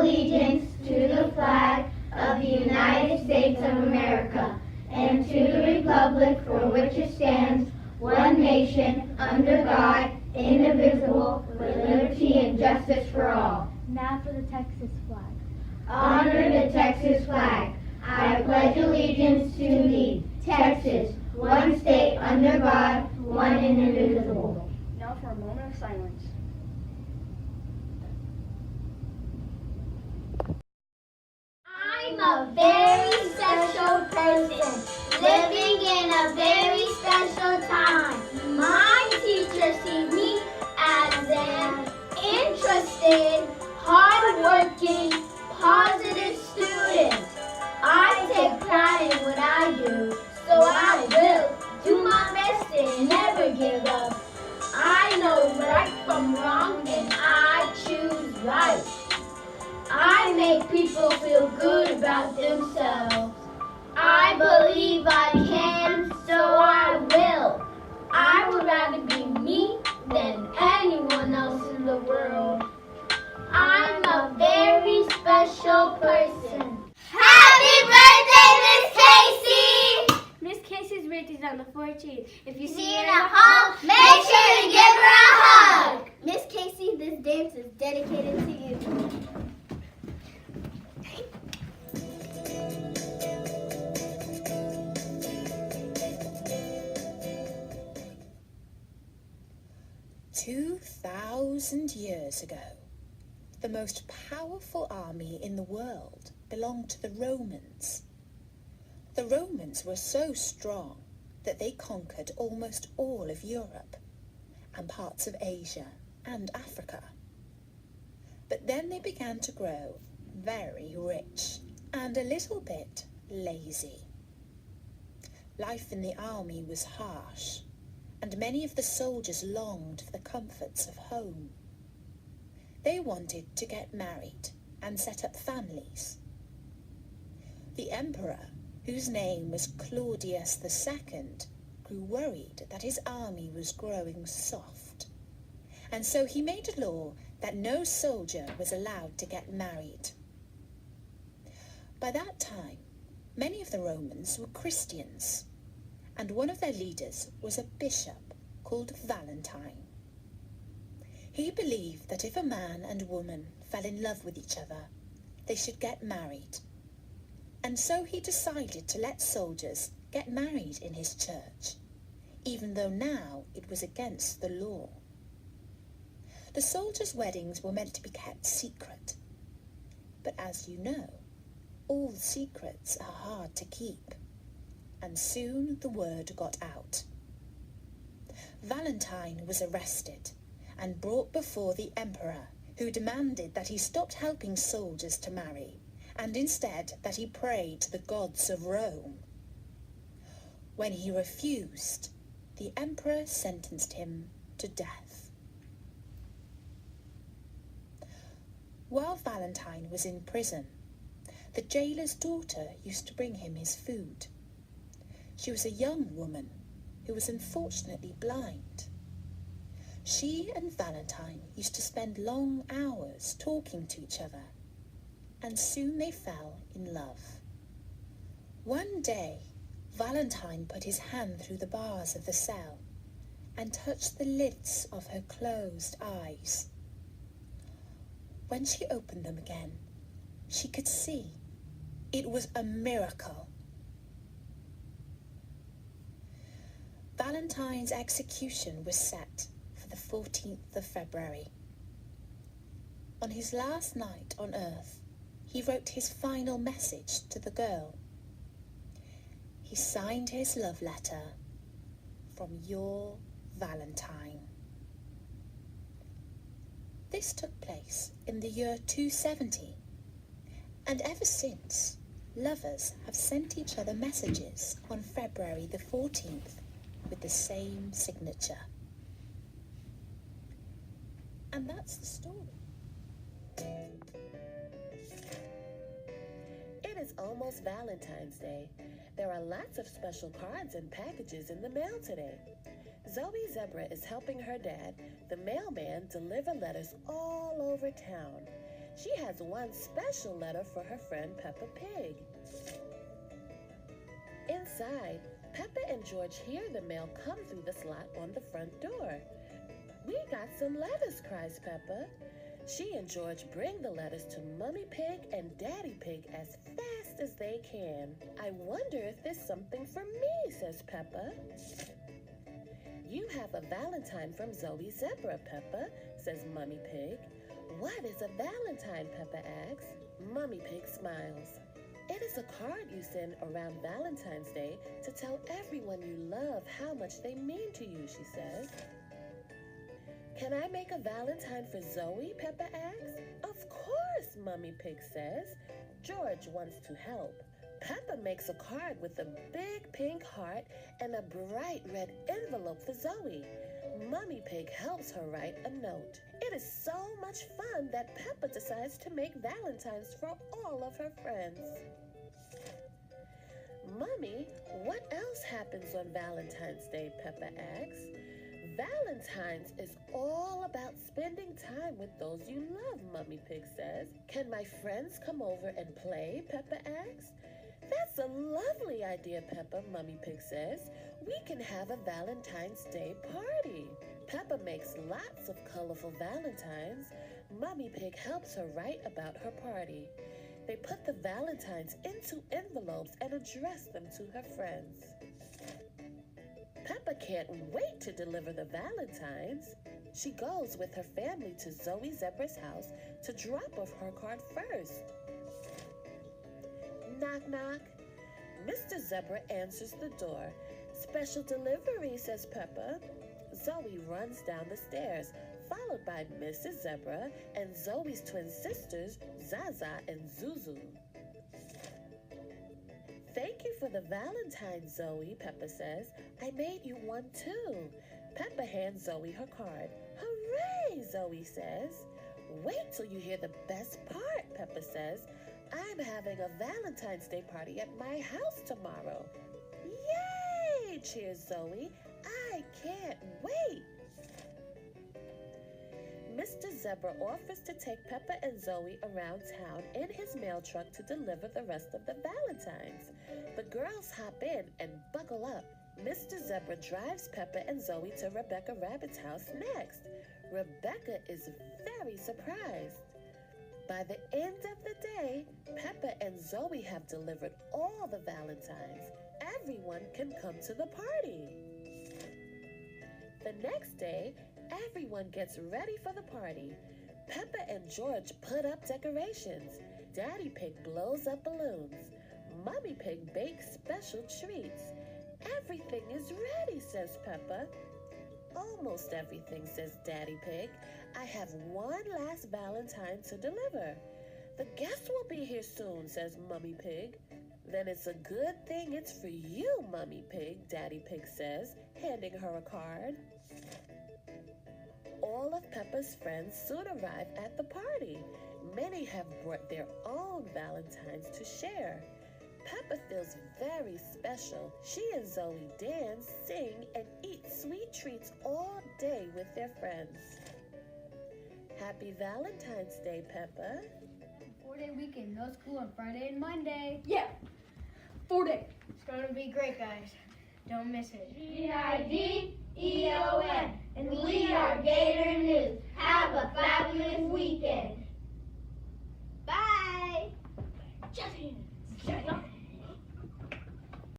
allegiance to the flag of the United States of America and to the republic for which it stands, one nation, under God, indivisible, with liberty and justice for all. Now for the Texas flag. Honor the Texas flag. I pledge allegiance to thee, Texas, one state under God, one and indivisible. Now for a moment of silence. I'm a very special person, living in a very special time. My teacher sees me as an interested, hardworking, positive student. I take pride in what I do, so I will do my best and never give up. I know right from wrong and I choose right. I make people feel good about themselves. I believe I can, so I will. I would rather be me than anyone else in the world. I'm a very special person. Happy birthday, Miss Casey! Miss Casey's birthday is on the 14th. If you See you in a hall, make sure to give her a hug. Miss Casey, this dance is dedicated to you. 2,000 years ago, the most powerful army in the world belonged to the Romans. The Romans were so strong that they conquered almost all of Europe and parts of Asia and Africa. But then they began to grow very rich and a little bit lazy. Life in the army was harsh, and many of the soldiers longed for the comforts of home. They wanted to get married and set up families. The emperor, whose name was Claudius II, grew worried that his army was growing soft, and so he made a law that no soldier was allowed to get married. By that time, many of the Romans were Christians, and one of their leaders was a bishop called Valentine. He believed that if a man and woman fell in love with each other, they should get married. And so he decided to let soldiers get married in his church, even though now it was against the law. The soldiers' weddings were meant to be kept secret, but as you know, all secrets are hard to keep, and soon the word got out. Valentine was arrested and brought before the emperor, who demanded that he stopped helping soldiers to marry, and instead that he pray to the gods of Rome. When he refused, the emperor sentenced him to death. While Valentine was in prison, the jailer's daughter used to bring him his food. She was a young woman who was unfortunately blind. She and Valentine used to spend long hours talking to each other, and soon they fell in love. One day, Valentine put his hand through the bars of the cell and touched the lids of her closed eyes. When she opened them again, she could see. It was a miracle. Valentine's execution was set for the 14th of February. On his last night on earth, he wrote his final message to the girl. He signed his love letter, "From your Valentine." This took place in the year 270, and ever since, lovers have sent each other messages on February the 14th with the same signature. And that's the story. It is almost Valentine's Day. There are lots of special cards and packages in the mail today. Zoe Zebra is helping her dad, the mailman, deliver letters all over town. She has one special letter for her friend Peppa Pig. Inside, Peppa and George hear the mail come through the slot on the front door. "We got some letters," cries Peppa. She and George bring the letters to Mummy Pig and Daddy Pig as fast as they can. "I wonder if there's something for me," says Peppa. "You have a valentine from Zoe Zebra, Peppa," says Mummy Pig. "What is a valentine?" Peppa asks. Mummy Pig smiles. "It is a card you send around Valentine's Day to tell everyone you love how much they mean to you," she says. "Can I make a valentine for Zoe?" Peppa asks. "Of course," Mummy Pig says. George wants to help. Peppa makes a card with a big pink heart and a bright red envelope for Zoe. Mummy Pig helps her write a note. It is so much fun that Peppa decides to make valentines for all of her friends. "Mummy, what else happens on Valentine's Day?" Peppa asks. "Valentine's is all about spending time with those you love," Mummy Pig says. "Can my friends come over and play?" Peppa asks. "That's a lovely idea, Peppa," Mummy Pig says. "We can have a Valentine's Day party." Peppa makes lots of colorful valentines. Mummy Pig helps her write about her party. They put the valentines into envelopes and address them to her friends. Peppa can't wait to deliver the valentines. She goes with her family to Zoe Zebra's house to drop off her card first. Knock, knock. Mr. Zebra answers the door. "Special delivery," says Peppa. Zoe runs down the stairs, followed by Mrs. Zebra and Zoe's twin sisters, Zaza and Zuzu. "Thank you for the valentine, Zoe," Peppa says. "I made you one too." Peppa hands Zoe her card. "Hooray!" Zoe says. "Wait till you hear the best part," Peppa says. "I'm having a Valentine's Day party at my house tomorrow." "Yay!" cheers Zoe. "I can't wait." Mr. Zebra offers to take Peppa and Zoe around town in his mail truck to deliver the rest of the valentines. The girls hop in and buckle up. Mr. Zebra drives Peppa and Zoe to Rebecca Rabbit's house next. Rebecca is very surprised. By the end of the day, Peppa and Zoe have delivered all the valentines. Everyone can come to the party. The next day, everyone gets ready for the party. Peppa and George put up decorations. Daddy Pig blows up balloons. Mummy Pig bakes special treats. "Everything is ready," says Peppa. "Almost everything," says Daddy Pig. "I have one last valentine to deliver." "The guests will be here soon," says Mummy Pig. "Then it's a good thing it's for you, Mummy Pig," Daddy Pig says, handing her a card. All of Peppa's friends soon arrive at the party. Many have brought their own valentines to share. Peppa feels very special. She and Zoe dance, sing, and eat sweet treats all day with their friends. Happy Valentine's Day, Peppa. 4-day weekend, no school on Friday and Monday. Yeah, 4-day. it's going to be great, guys. Don't miss it. GIDEON, and we are Gator News. Have a fabulous weekend. Bye. Just